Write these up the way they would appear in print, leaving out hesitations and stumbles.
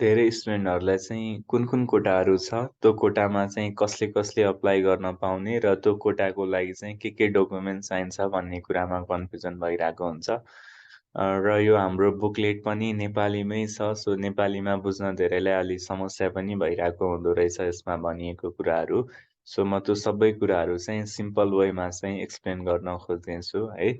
धेरै स्टुडेन्टहरूलाई चाहिँ कुन कोटाहरू छ, त्यो कोटामा चाहिँ कसले अप्लाई गर्न पाउने र त्यो कोटाको लागि चाहिँ के डकुमेन्ट चाहिन्छ भन्ने कुरामा कन्फ्युजन भइरहेको हुन्छ। र यो हाम्रो बुकलेट पनि नेपालीमै छ, सो नेपालीमा बुझ्न धेरैलाई अलि समस्या पनि भइरहेको हुँदो रहेछ यसमा भनिएको कुराहरू। सो म त्यो सबै कुराहरू चाहिँ सिम्पल वेमा चाहिँ एक्सप्लेन गर्न खोज्दैछु है।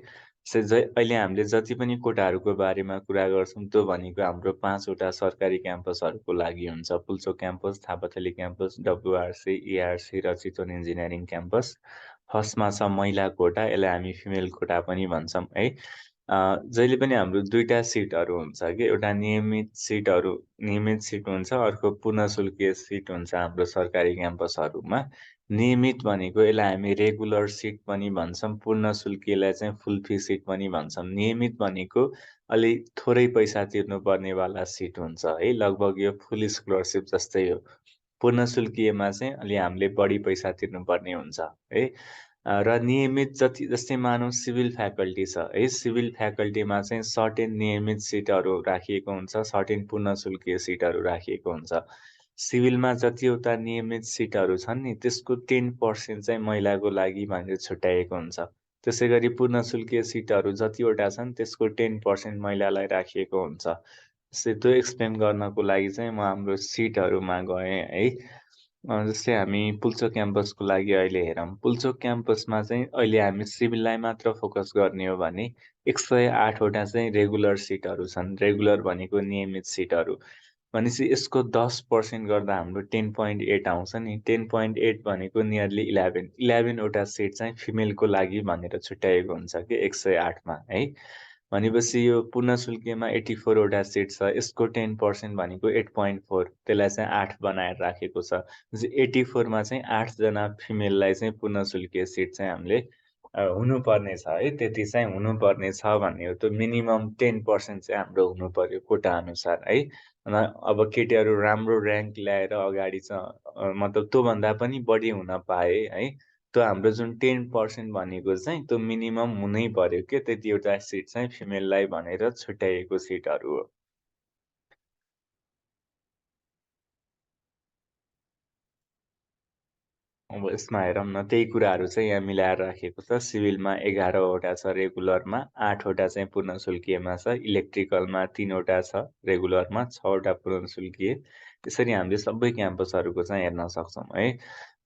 अहिले हामीले जति पनि कोटाहरूको बारेमा कुरा गर्छौँ त्यो भनेको हाम्रो 5 वटा सरकारी क्याम्पसहरूको लागि हुन्छ। Pulchowk campus, Thapathali campus, WRC, ARC र चितवन इन्जिनियरिङ क्याम्पस। फर्स्टमा छ महिला कोटा, यसलाई हामी फिमेल कोटा पनि भन्छौँ है। जहिले पनि हाम्रो दुईटा सिटहरू हुन्छ कि, एउटा नियमित सिट हुन्छ, अर्को पूर्ण शुल्कीय सिट हुन्छ हाम्रो सरकारी क्याम्पसहरूमा। नियमित भनेको यसलाई हामी रेगुलर सिट पनि भन्छौँ, पूर्ण शुल्कीयलाई चाहिँ फुल फी सिट पनि भन्छौँ। नियमित भनेको अलि थोरै पैसा तिर्नुपर्नेवाला सिट हुन्छ है, लगभग यो फुल स्कलरसिप जस्तै हो। पूर्ण शुल्कीयमा चाहिँ अलि हामीले बढी पैसा तिर्नुपर्ने हुन्छ है। र नियमित जस्तै मानौँ सिभिल फ्याकल्टी छ है, सिभिल फ्याकल्टीमा चाहिँ सर्टेन नियमित सिटहरू राखिएको हुन्छ, सर्टेन पूर्ण शुल्कीय सिटहरू राखिएको हुन्छ। सिभिलमा जतिवटा नियमित सिटहरू छन् नि, त्यसको 10% चाहिँ महिलाको लागि भनेर छुट्याइएको हुन्छ। त्यसै गरी पूर्ण शुल्कीय सिटहरू जतिवटा छन् त्यसको 10% महिलालाई राखिएको हुन्छ। त्यो एक्सप्लेन गर्नको लागि चाहिँ म हाम्रो सिटहरूमा गएँ है। जस्तै हामी पुल्चोक क्याम्पसको लागि अहिले हेरौँ। पुल्चोक क्याम्पसमा चाहिँ अहिले हामी सिभिललाई मात्र फोकस गर्ने हो भने 108 वटा चाहिँ रेगुलर सिटहरू छन्। रेगुलर भनेको नियमित सिटहरू। भनेपछि यसको 10% गर्दा हाम्रो 10.8 आउँछ नि। 10.8 भनेको नियरली 11 वटा सिट चाहिँ फिमेलको लागि भनेर छुट्याइएको हुन्छ कि 108 मा है। भनेपछि यो पूर्ण शुल्कीयमा 84 वटा सिट छ, यसको 10% भनेको 8.4, त्यसलाई चाहिँ 8 बनाएर राखेको छ। 84 मा चाहिँ 8 जना फिमेललाई चाहिँ पूर्ण शुल्कीय सिट चाहिँ हामीले हुनुपर्ने छ है, त्यति चाहिँ हुनुपर्ने छ भन्ने हो। त्यो मिनिमम 10% चाहिँ हाम्रो हुनु पर्यो कोटा अनुसार है। अब केटीहरू राम्रो र्याङ्क ल्याएर अगाडि मतलब त्योभन्दा पनि बढी हुन पाए है, त्यो हाम्रो जुन 10% भनेको चाहिँ त्यो मिनिमम हुनै पर्यो के, त्यतिवटा सिट चाहिँ फिमेललाई भनेर छुट्याइएको सिटहरू हो। अब यसमा हेरौँ न, त्यही कुराहरू चाहिँ यहाँ मिलाएर राखेको छ। सिभिलमा 11 वटा छ, रेगुलरमा 8 वटा चाहिँ पूर्ण शुल्कीयमा छ, इलेक्ट्रिकलमा 3 वटा छ, रेगुलरमा 6 वटा पूर्ण शुल्कीय। त्यसरी हामीले सबै क्याम्पसहरूको चाहिँ हेर्न सक्छौँ है।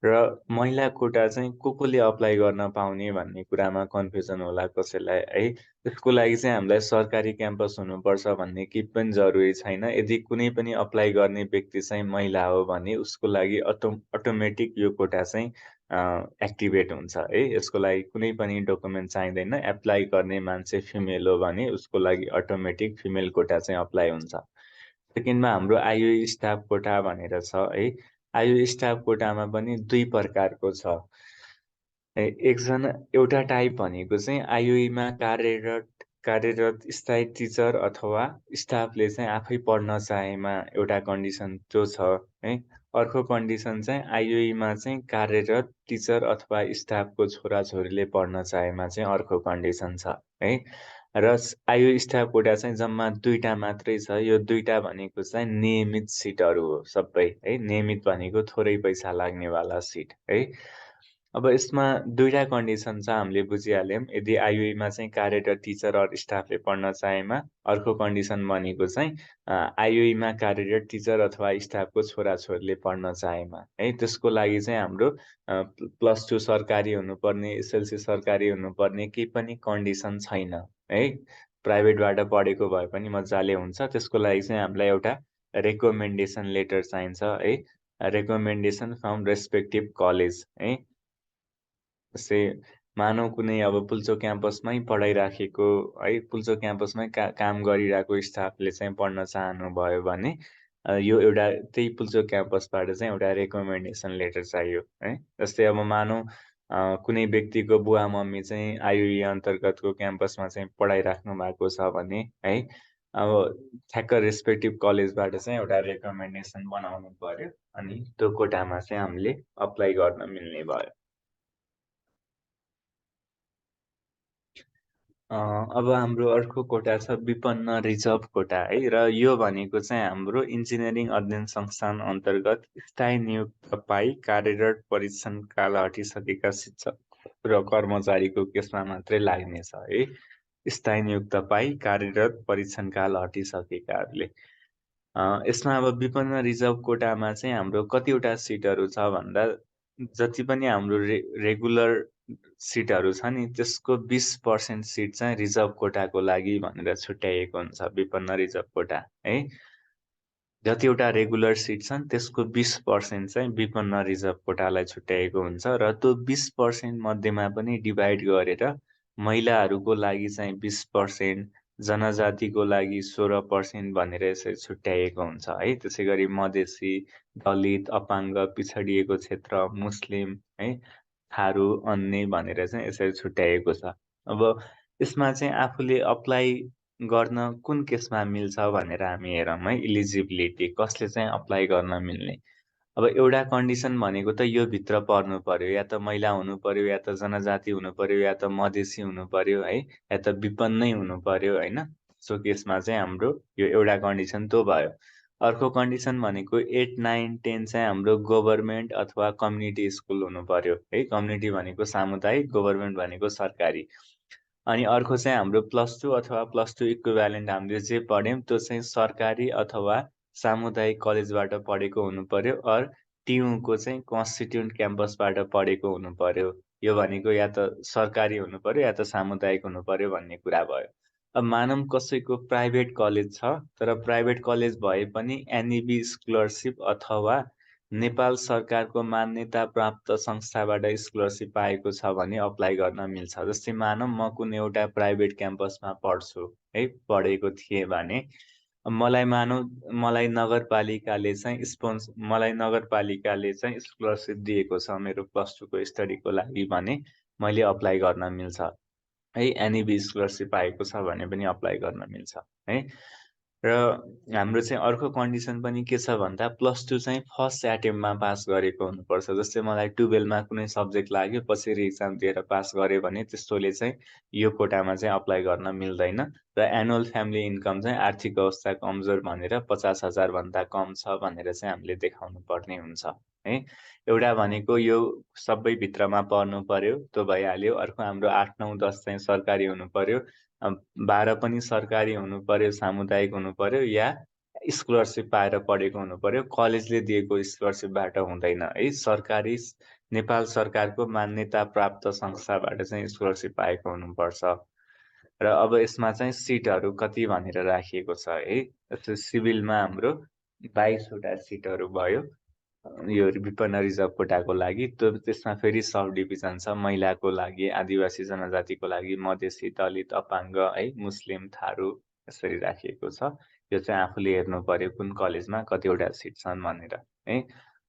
र महिला कोटा चाहिँ कोले अप्लाई गर्न पाउने भन्ने कुरामा कन्फ्युजन होला कसैलाई है। त्यसको लागि चाहिँ हामीलाई सरकारी क्याम्पस हुनुपर्छ भन्ने केही पनि जरुरी छैन। यदि कुनै पनि अप्लाई गर्ने व्यक्ति चाहिँ महिला हो भने उसको लागि अटोमेटिक यो कोटा चाहिँ एक्टिभेट हुन्छ है। यसको लागि कुनै पनि डकुमेन्ट चाहिँदैन। एप्लाई गर्ने मान्छे फिमेल हो भने उसको लागि अटोमेटिक फिमेल कोटा चाहिँ अप्लाई हुन्छ। सेकेन्डमा हाम्रो आइओई स्टाफ कोटा भनेर छ है। आइओई स्टाफ कोटामा पनि दुई प्रकारको छ। एउटा टाइप भनेको चाहिँ आइओईमा कार्यरत स्थायी टिचर अथवा स्टाफले चाहिँ आफै पढ्न चाहेमा एउटा कन्डिसन त्यो छ है। अर्को कन्डिसन चाहिँ आइओईमा चाहिँ कार्यरत टिचर अथवा स्टाफको छोराछोरीले पढ्न चाहेमा चाहिँ अर्को कन्डिसन छ है। र आइओई स्टाफ कोटा चाहिँ जम्मा दुईटा मात्रै छ। यो दुईटा भनेको चाहिँ नियमित सिटहरू हो सबै है। नियमित भनेको थोरै पैसा लाग्नेवाला सिट है। अब यसमा दुईटा कन्डिसन छ, हामीले बुझिहाल्यौँ। यदि आइओईमा चाहिँ कार्यरत टिचर अर स्टाफले पढ्न चाहेमा, अर्को कन्डिसन भनेको चाहिँ आइओईमा कार्यरत टिचर अथवा स्टाफको छोराछोरीले पढ्न चाहेमा है। त्यसको लागि चाहिँ हाम्रो +2 सरकारी हुनुपर्ने, एसएलसी सरकारी हुनुपर्ने केही पनि कन्डिसन छैन है। प्राइभेटबाट पढेको भए पनि मजाले हुन्छ। त्यसको लागि चाहिँ हामीलाई एउटा रेकमेन्डेसन लेटर चाहिन्छ है। रेकमेन्डेसन फ्रम रेस्पेक्टिभ कलेज है। जस्तै मानौँ कुनै अब पुल्चोक क्याम्पसमै पढाइराखेको है, पुल्चोक क्याम्पसमै काम गरिरहेको स्टाफले चाहिँ पढ्न चाहनुभयो भने यो एउटा त्यही पुल्चोक क्याम्पसबाट चाहिँ एउटा रेकमेन्डेसन लेटर चाहियो है। जस्तै अब मानौँ कुनै व्यक्तिको बुवा मम्मी चाहिँ आइओई अन्तर्गतको क्याम्पसमा चाहिँ पढाइराख्नु भएको छ भने है, अब ठ्याक्क रेस्पेक्टिभ कलेजबाट चाहिँ एउटा रेकमेन्डेसन बनाउनु पर्यो, अनि त्यो कोटामा चाहिँ हामीले अप्लाई गर्न मिल्ने भयो। अब हाम्रो अर्को कोटा छ विपन्न रिजर्भ कोटा है, र यो भनेको चाहिँ हाम्रो इन्जिनियरिङ अध्ययन संस्थान अन्तर्गत स्थायी नियुक्त पाई कार्यरत परीक्षण काल हटिसकेका शिक्षक र कर्मचारीको केसमा मात्रै लाग्नेछ है। स्थायी नियुक्त पाई कार्यरत परीक्षण काल हटिसकेकाहरूले। यसमा अब विपन्न रिजर्भ कोटामा चाहिँ हाम्रो कतिवटा सिटहरू छ भन्दा, जति पनि हाम्रो रेगुलर सिटहरू छ नि, त्यसको 20% सिट चाहिँ रिजर्भ कोटाको लागि भनेर छुट्याइएको हुन्छ, विपन्न रिजर्भ कोटा है। जतिवटा रेगुलर सिट छन् त्यसको 20% चाहिँ विपन्न रिजर्भ कोटालाई छुट्याइएको हुन्छ, र त्यो 20% मध्येमा पनि डिभाइड गरेर महिलाहरूको लागि चाहिँ 20%, जनजातिको लागि 16% भनेर यसरी छुट्याइएको हुन्छ है। त्यसै गरी मधेसी, दलित, अपाङ्ग, पिछडिएको क्षेत्र, मुस्लिम है, थारू, अन्य भनेर चाहिँ यसरी छुट्याइएको छ। अब यसमा चाहिँ आफूले अप्लाई गर्न कुन केसमा मिल्छ भनेर हामी हेरौँ है। इलिजिबिलिटी, कसले चाहिँ अप्लाई गर्न मिल्ने। अब एउटा कन्डिसन भनेको त यो भित्र पर्नु पर्यो, या त महिला हुनु पर्यो, या त जनजाति हुनु पर्यो, या त मधेसी हुनु पर्यो है, या त विपन्नै हुनु पर्यो होइन। सो केसमा चाहिँ हाम्रो यो एउटा कन्डिसन त्यो भयो। अर्को कन्डिसन भनेको 8, 9, 10 चाहिँ हाम्रो गभर्मेन्ट अथवा कम्युनिटी स्कुल हुनु पर्यो है। कम्युनिटी भनेको सामुदायिक, गभर्मेन्ट भनेको सरकारी। अनि अर्को चाहिँ हाम्रो +2 अथवा +2 इक्विभ्यालेन्ट हामीले जे पढ्यौँ त्यो चाहिँ सरकारी अथवा सामुदायिक कलेजबाट पढेको हुनु पर्यो, और टियुको चाहिँ कन्स्टिट्युन्ट क्याम्पसबाट पढेको हुनु पर्यो। यो भनेको या त सरकारी हुनु पर्यो या त सामुदायिक हुनु पर्यो भन्ने कुरा भयो। अब मानौँ कसैको प्राइभेट कलेज छ, तर प्राइभेट कलेज भए पनि एनइबी स्कलरसिप अथवा नेपाल सरकारको मान्यता प्राप्त संस्थाबाट स्कलरसिप पाएको छ भने अप्लाई गर्न मिल्छ। जस्तै मानौँ म कुनै एउटा प्राइभेट क्याम्पसमा पढ्छु है, पढेको थिएँ भने मलाई नगरपालिकाले चाहिँ स्कलरसिप दिएको छ मेरो +2 को स्टडीको लागि भने मैले अप्लाई गर्न मिल्छ है। एनइबी स्कलरसिप पाएको छ भने पनि अप्लाई गर्न मिल्छ है। र हाम्रो चाहिँ अर्को कन्डिसन पनि के छ भन्दा, +2 चाहिँ फर्स्ट एटेम्पमा पास गरेको हुनुपर्छ। जस्तै मलाई 12मा कुनै सब्जेक्ट लाग्यो, पछाडि एक्जाम दिएर पास गरेँ भने त्यस्तोले चाहिँ यो कोटामा चाहिँ अप्लाई गर्न मिल्दैन। र एनुअल फ्यामिली इन्कम चाहिँ आर्थिक अवस्था कमजोर भनेर 50,000 भन्दा कम छ भनेर चाहिँ हामीले देखाउनु पर्ने हुन्छ है। एउटा भनेको यो सबै भित्रमा पर्नु पर्यो, त्यो भइहाल्यो। अर्को हाम्रो 8, 9, 10 चाहिँ सरकारी हुनु पर्यो, 12 पनि सरकारी हुनु पर्यो, सामुदायिक हुनु पर्यो, या स्कलरसिप पाएर पढेको हुनु पर्यो। कलेजले दिएको स्कलरसिपबाट हुँदैन है। सरकारी नेपाल सरकारको मान्यता प्राप्त संस्थाबाट चाहिँ स्कलरसिप पाएको हुनुपर्छ। र अब यसमा चाहिँ सिटहरू कति भनेर राखिएको छ है। जस्तै सिभिलमा हाम्रो 22वटा सिटहरू भयो यो विपन्न रिजर्भ कोटाको लागि। त्यसमा फेरि सब डिभिजन छ, महिलाको लागि, आदिवासी जनजातिको लागि, मधेसी, दलित, अपाङ्ग है, मुस्लिम, थारू यसरी राखिएको छ। यो चाहिँ आफूले हेर्नु पर्यो कुन कलेजमा कतिवटा सिट छन् भनेर है।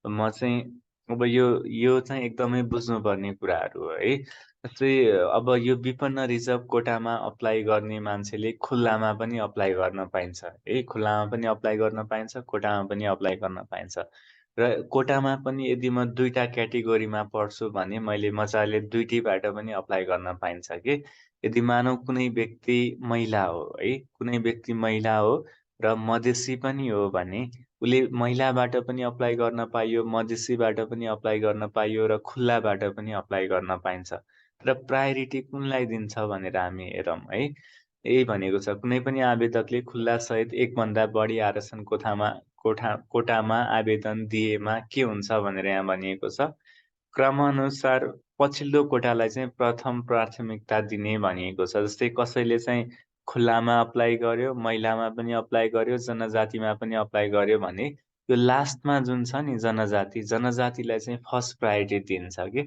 म चाहिँ अब यो चाहिँ एकदमै बुझ्नुपर्ने कुराहरू हो है। जस्तै अब यो विपन्न रिजर्भ कोटामा अप्लाई गर्ने मान्छेले खुल्लामा पनि अप्लाई गर्न पाइन्छ है। खुल्लामा पनि अप्लाई गर्न पाइन्छ, कोटामा पनि अप्लाई गर्न पाइन्छ। र कोटामा पनि यदि म 2टा क्याटेगोरीमा पढ्छु भने मैले मजाले दुईटैबाट पनि अप्लाई गर्न पाइन्छ के। यदि मानौँ कुनै व्यक्ति महिला हो है, कुनै व्यक्ति महिला हो र मधेसी पनि हो भने उसले महिलाबाट पनि अप्लाई गर्न पाइयो, मधेसीबाट पनि अप्लाई गर्न पाइयो, र खुल्लाबाट पनि अप्लाई गर्न पाइन्छ। र प्रायोरिटी कुनलाई दिन्छ भनेर हामी हेरौँ है। यही भनेको छ, कुनै पनि आवेदकले खुल्ला सहित 1 भन्दा बढी आरक्षण कोटामा आवेदन दिएमा के हुन्छ भनेर यहाँ भनिएको छ। क्रमअनुसार पछिल्लो कोटालाई चाहिँ प्रथम प्राथमिकता दिने भनिएको छ। जस्तै कसैले चाहिँ खुल्लामा अप्लाई गर्यो, महिलामा पनि अप्लाई गर्यो, जनजातिमा पनि अप्लाई गर्यो भने यो लास्टमा जुन छ नि जनजातिलाई चाहिँ फर्स्ट प्रायोरिटी दिन्छ कि।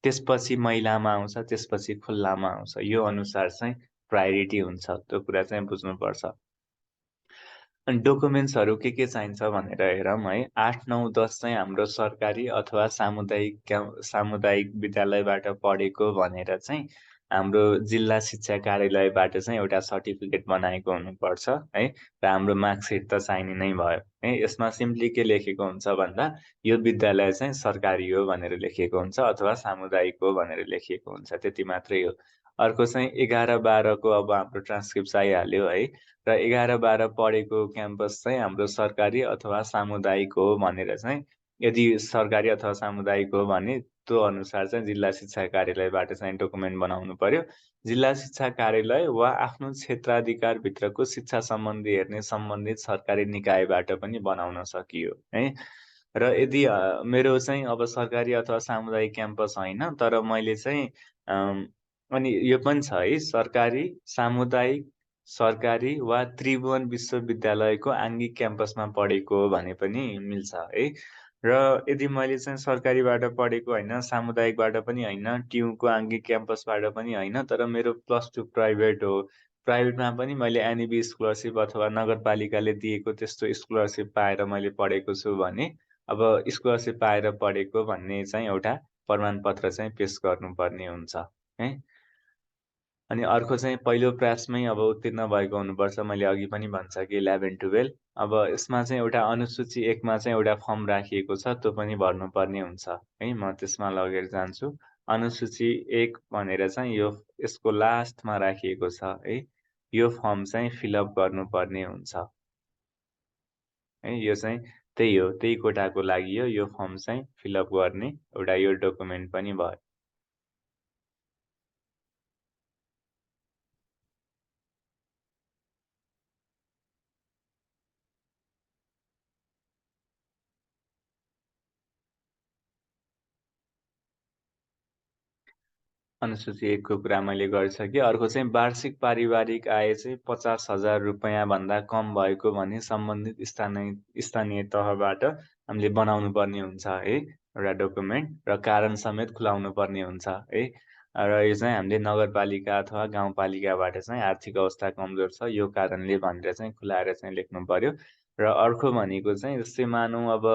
त्यसपछि महिलामा आउँछ, त्यसपछि खुल्लामा आउँछ। यो अनुसार चाहिँ प्रायोरिटी हुन्छ, त्यो कुरा चाहिँ बुझ्नुपर्छ। अनि डकुमेन्ट्सहरू के चाहिन्छ भनेर हेरौँ है। 8, 9, 10 चाहिँ हाम्रो सरकारी अथवा सामुदायिक विद्यालयबाट पढेको भनेर चाहिँ हाम्रो जिल्ला शिक्षा कार्यालयबाट चाहिँ एउटा सर्टिफिकेट बनाएको हुनुपर्छ है। र हाम्रो मार्कसिट त चाहिने नै भयो है। यसमा सिम्पली के लेखेको हुन्छ भन्दा, यो विद्यालय चाहिँ सरकारी हो भनेर लेखिएको हुन्छ अथवा सामुदायिक हो भनेर लेखिएको हुन्छ, त्यति मात्रै हो। अर्को चाहिँ 11-12 को अब हाम्रो ट्रान्सक्रिप्ट आइहाल्यो है। र 11-12 पढेको क्याम्पस चाहिँ हाम्रो सरकारी अथवा सामुदायिक हो भनेर चाहिँ यदि सरकारी अथवा सामुदायिक हो भने त्यो अनुसार चाहिँ जिल्ला शिक्षा कार्यालयबाट चाहिँ डकुमेन्ट बनाउनु पर्यो। जिल्ला शिक्षा कार्यालय वा आफ्नो क्षेत्राधिकारभित्रको शिक्षा सम्बन्धी हेर्ने सम्बन्धित सरकारी निकायबाट पनि बनाउन सकियो है। र यदि मेरो चाहिँ अब सरकारी अथवा सामुदायिक क्याम्पस होइन, तर मैले चाहिँ अनि यो पनि छ है, सरकारी, सामुदायिक, सरकारी वा त्रिभुवन विश्वविद्यालयको आङ्गिक क्याम्पसमा पढेको भने पनि मिल्छ है। र यदि मैले चाहिँ सरकारीबाट पढेको होइन, सामुदायिकबाट पनि होइन, ट्युको आङ्गिक क्याम्पसबाट पनि होइन, तर मेरो +2 प्राइभेट हो। प्राइभेटमा पनि मैले एनइबी स्कलरसिप अथवा नगरपालिकाले दिएको त्यस्तो स्कलरसिप पाएर मैले पढेको छु भने, अब स्कलरसिप पाएर पढेको भन्ने चाहिँ एउटा प्रमाणपत्र चाहिँ पेश गर्नुपर्ने हुन्छ है। अनि अर्को चाहिँ पहिलो प्रयासमै अब उत्तीर्ण भएको हुनुपर्छ। मैले अघि पनि भनिसकेँ 11-12 अब यसमा चाहिँ एउटा अनुसूची 1 मा चाहिँ एउटा फर्म राखिएको छ, त्यो पनि भर्नुपर्ने हुन्छ है। म त्यसमा लगेर जान्छु। अनुसूची 1 भनेर चाहिँ यसको लास्टमा राखिएको छ है। यो फर्म चाहिँ फिलअप गर्नुपर्ने हुन्छ है। यो चाहिँ त्यही हो, त्यही कोटाको लागि हो। यो फर्म चाहिँ फिलअप गर्ने एउटा यो डकुमेन्ट पनि भयो। अनुसूची 1 को कुरा मैले गरिसकेँ। अर्को चाहिँ वार्षिक पारिवारिक आय चाहिँ 50,000 रुपैयाँभन्दा कम भएको भने सम्बन्धित स्थानीय तहबाट हामीले बनाउनु पर्ने हुन्छ है, एउटा डकुमेन्ट र कारण समेत खुलाउनु पर्ने हुन्छ है। र यो चाहिँ हामीले नगरपालिका अथवा गाउँपालिकाबाट चाहिँ आर्थिक अवस्था कमजोर छ, यो कारणले भनेर चाहिँ खुलाएर चाहिँ लेख्नु पर्यो। र अर्को भनेको चाहिँ जस्तै मानौँ अब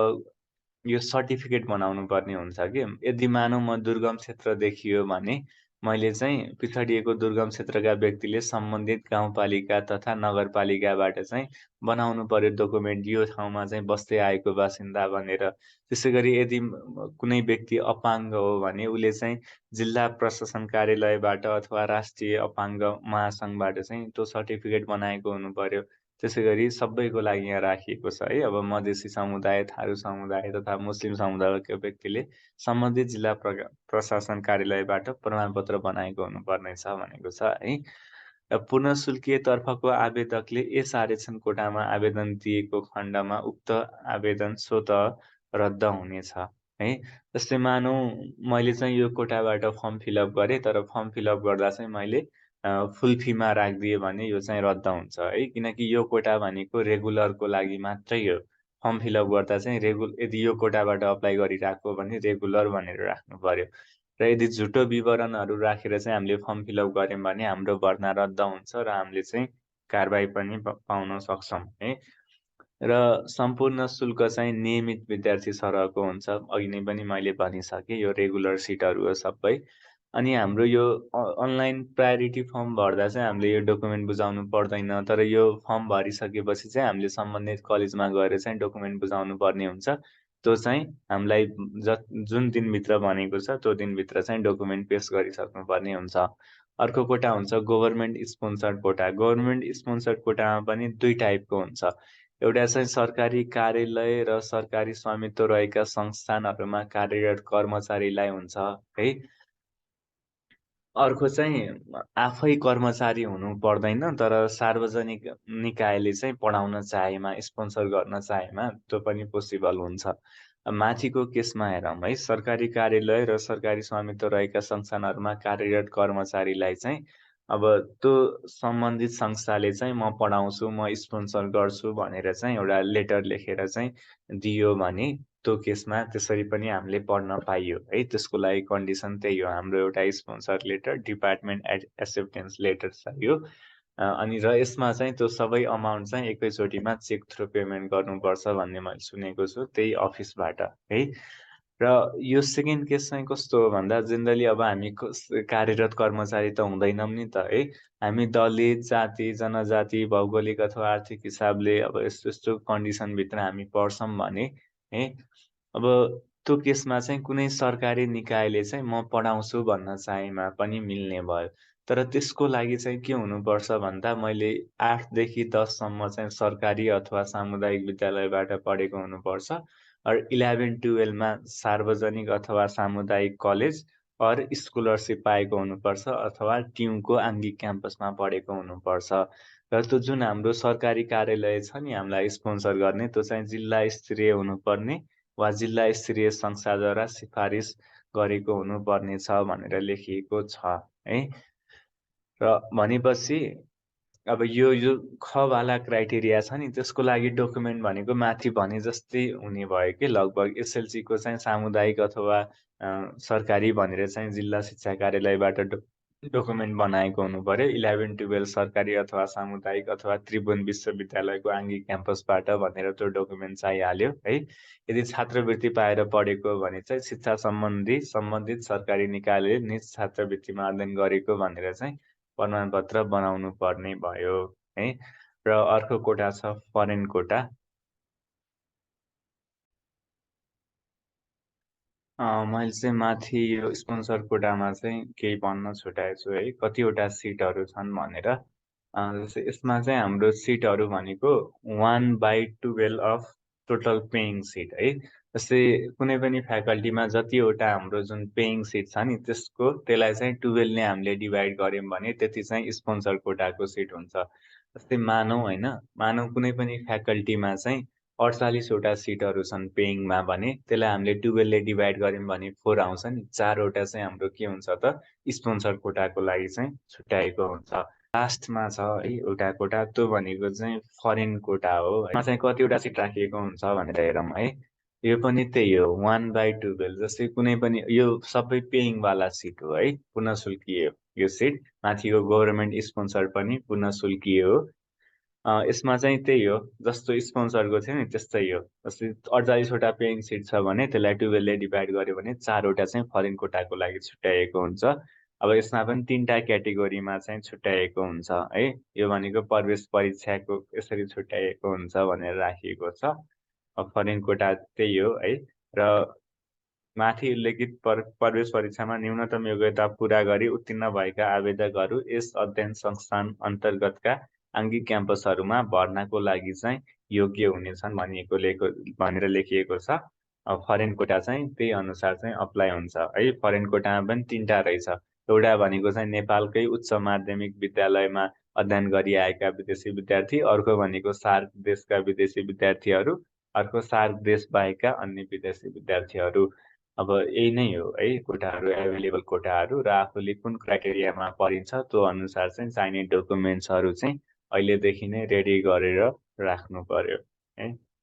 यो सर्टिफिकेट बनाउनु पर्ने हुन्छ कि यदि मानौँ म दुर्गम क्षेत्र देखियो भने मैले चाहिँ पिछडिएको दुर्गम क्षेत्रका व्यक्तिले सम्बन्धित गाउँपालिका तथा नगरपालिकाबाट चाहिँ बनाउनु पर्यो डकुमेन्ट, यो ठाउँमा चाहिँ बस्दै आएको बासिन्दा भनेर। त्यसै गरी यदि कुनै व्यक्ति अपाङ्ग हो भने उसले चाहिँ जिल्ला प्रशासन कार्यालयबाट अथवा राष्ट्रिय अपाङ्ग महासङ्घबाट चाहिँ त्यो सर्टिफिकेट बनाएको हुनु पर्यो। त्यसै गरी सबैको लागि यहाँ राखिएको छ है। अब मधेसी समुदाय, थारू समुदाय तथा मुस्लिम समुदायका व्यक्तिले सम्बन्धित जिल्ला प्रशासन कार्यालयबाट प्रमाणपत्र बनाएको हुनुपर्नेछ भनेको छ है। र पूर्ण शुल्कीय तर्फको आवेदकले यस आरक्षण कोटामा आवेदन दिएको खण्डमा उक्त आवेदन स्वतः रद्द हुनेछ है। जस्तै मानौँ मैले चाहिँ यो कोटाबाट फर्म फिलअप गरेँ, तर फर्म फिलअप गर्दा चाहिँ मैले फुल फीमा राखिदिएँ भने यो चाहिँ रद्द हुन्छ है। किनकि यो कोटा भनेको रेगुलरको लागि मात्रै हो। फर्म फिलअप गर्दा चाहिँ यदि यो कोटाबाट अप्लाई गरिरहेको हो भने रेगुलर भनेर राख्नु पर्यो। र यदि झुटो विवरणहरू राखेर चाहिँ हामीले फर्म फिलअप गऱ्यौँ भने हाम्रो भर्ना रद्द हुन्छ र हामीले चाहिँ कारबाही पनि पाउन सक्छौँ है। र सम्पूर्ण शुल्क चाहिँ नियमित विद्यार्थी सरहको हुन्छ। अघि नै पनि मैले भनिसकेँ, यो रेगुलर सिटहरू हो सबै। अनि हाम्रो यो अनलाइन प्रायोरिटी फर्म भर्दा चाहिँ हामीले यो डकुमेन्ट बुझाउनु पर्दैन। तर यो फर्म भरिसकेपछि चाहिँ हामीले सम्बन्धित कलेजमा गएर चाहिँ डकुमेन्ट बुझाउनु पर्ने हुन्छ। त्यो चाहिँ हामीलाई जुन दिनभित्र भनेको छ, त्यो दिनभित्र चाहिँ डकुमेन्ट पेश गरिसक्नुपर्ने हुन्छ। अर्को कोटा हुन्छ गभर्नमेन्ट स्पोन्सर्ड कोटा। गभर्नमेन्ट स्पोन्सर्ड कोटामा पनि 2 टाइपको हुन्छ। एउटा चाहिँ सरकारी कार्यालय र सरकारी स्वामित्व रहेका संस्थानहरूमा कार्यरत कर्मचारीलाई हुन्छ है। अर्को चाहिँ आफै कर्मचारी हुनु पर्दैन, तर सार्वजनिक निकायले चाहिँ पढाउन चाहेमा, स्पोन्सर गर्न चाहेमा त्यो पनि पोसिबल हुन्छ। माथिको केसमा हेरौँ है, सरकारी कार्यालय र सरकारी स्वामित्व रहेका संस्थानहरूमा कार्यरत कर्मचारीलाई चाहिँ अब त्यो सम्बन्धित संस्थाले चाहिँ म पढाउँछु, म स्पोन्सर गर्छु भनेर चाहिँ एउटा लेटर लेखेर चाहिँ दियो भने त्यो केसमा त्यसरी पनि हामीले पढ्न पाइयो है। त्यसको लागि कन्डिसन त्यही हो, हाम्रो एउटा sponsor letter, department acceptance letter चाहियो। अनि र यसमा चाहिँ त्यो सबै अमाउन्ट चाहिँ एकैचोटिमा चेक थ्रु पेमेन्ट गर्नुपर्छ भन्ने मैले सुनेको छु, त्यही अफिसबाट है। र यो सेकेन्ड केस चाहिँ कस्तो हो भन्दा जेनरली अब हामी कार्यरत कर्मचारी त हुँदैनौँ नि त है। हामी दलित, जाति, जनजाति, भौगोलिक अथवा आर्थिक हिसाबले अब यस्तो कन्डिसनभित्र हामी पर्छौँ भने है, अब त्यो केसमा चाहिँ कुनै सरकारी निकायले चाहिँ म पढाउँछु भन्न चाहेमा पनि मिल्ने भयो। तर त्यसको लागि चाहिँ के हुनुपर्छ भन्दा मैले 8 देखि 10 सम्म चाहिँ सरकारी अथवा सामुदायिक विद्यालयबाट पढेको हुनुपर्छ। और 11-12 मा सार्वजनिक अथवा सामुदायिक कलेज और स्कलरसिप पाएको हुनुपर्छ अथवा ट्युको आङ्गिक क्याम्पसमा पढेको हुनुपर्छ। र त्यो जुन हाम्रो सरकारी कार्यालय छ नि हामीलाई स्पोन्सर गर्ने त्यो चाहिँ जिल्ला स्तरीय हुनुपर्ने वा जिल्ला स्तरीय संस्थाद्वारा सिफारिस गरेको हुनुपर्ने छ भनेर लेखिएको छ है। र भनेपछि अब यो यो ख वाला क्राइटेरिया छ नि त्यसको लागि डकुमेन्ट भनेको माथि भने जस्तै हुने भयो कि लगभग एसएलसी को चाहिँ सामुदायिक अथवा सरकारी भनेर चाहिँ जिल्ला शिक्षा कार्यालयबाट डकुमेन्ट बनाएको हुनु पर्यो। 11-12 सरकारी अथवा सामुदायिक अथवा त्रिभुवन विश्वविद्यालयको आङ्गिक क्याम्पसबाट भनेर त्यो डकुमेन्ट चाहिहाल्यो है। यदि छात्रवृत्ति पाएर पढेको भने चाहिँ शिक्षा सम्बन्धित सरकारी निकायले निज छात्रवृत्तिमा अध्ययन गरेको भनेर चाहिँ प्रमाणपत्र बनाउनु पर्ने भयो है। र अर्को कोटा छ फरेन कोटा। मैले चाहिँ माथि यो स्पोन्सर कोटामा चाहिँ केही भन्न छुटाएको छु है, कतिवटा सिटहरू छन् भनेर। जस्तै यसमा चाहिँ हाम्रो सिटहरू भनेको 1/12 अफ टोटल पेइङ सिट है। जस्तै कुनै पनि फ्याकल्टीमा जतिवटा हाम्रो जुन पेइङ सिट छ नि त्यसलाई चाहिँ 12 ले हामीले डिभाइड गर्यौँ भने त्यति चाहिँ स्पोन्सर कोटाको सिट हुन्छ। जस्तै मानौ कुनै पनि फ्याकल्टीमा चाहिँ 48 वटा सिटहरू छन् पेइङमा भने त्यसलाई हामीले 12 ले डिभाइड गर्यौँ भने 4 आउँछ नि। 4 वटा चाहिँ हाम्रो के हुन्छ त स्पोन्सर कोटाको लागि चाहिँ छुट्याएको हुन्छ। लास्टमा छ है एउटा कोटा, त्यो भनेको चाहिँ फरेन कोटा हो। यसमा चाहिँ कतिवटा सिट राखिएको हुन्छ भनेर हेरौँ है। यो पनि त्यही हो 1/12। जस्तै कुनै पनि यो सबै पेइङ वाला सिट हो है, पुनः शुल्कीय हो यो सिट। माथिको गभर्मेन्ट स्पोन्सर पनि पुनः शुल्कीय हो। यसमा चाहिँ त्यही हो जस्तो स्पोन्सरको थियो नि त्यस्तै हो। जस्तै 48 वटा पेइङ सिट छ भने त्यसलाई 12 ले डिभाइड गर्यो भने 4 वटा चाहिँ फरेन कोटाको लागि छुट्याइएको हुन्छ। अब यसमा पनि 3टा क्याटेगोरीमा चाहिँ छुट्याइएको हुन्छ है। यो भनेको प्रवेश परीक्षाको यसरी छुट्याइएको हुन्छ भनेर राखिएको छ। फरेन कोटा त्यही हो है। र माथि उल्लेखित प्रवेश परीक्षामा न्यूनतम योग्यता पूरा गरी उत्तीर्ण भएका आवेदकहरू यस अध्ययन संस्थान अन्तर्गतका आङ्गिक क्याम्पसहरूमा भर्नाको लागि चाहिँ योग्य हुनेछन् भनेर लेखिएको छ। फरेन कोटा चाहिँ त्यही अनुसार चाहिँ अप्लाई हुन्छ है। फरेन कोटामा पनि 3टा रहेछ। एउटा भनेको चाहिँ नेपालकै उच्च माध्यमिक विद्यालयमा अध्ययन गरिआएका विदेशी विद्यार्थी, अर्को भनेको सार्क देशका विदेशी विद्यार्थीहरू, अर्को सार्क देश बाहेकका अन्य विदेशी विद्यार्थीहरू। अब यही नै हो है कोटाहरू, एभाइलेबल कोटाहरू। र आफूले कुन क्राइटेरियामा परिन्छ त्यो अनुसार चाहिँ चाहिने डकुमेन्ट्सहरू चाहिँ अहिलेदेखि नै रेडी गरेर राख्नु पर्यो है।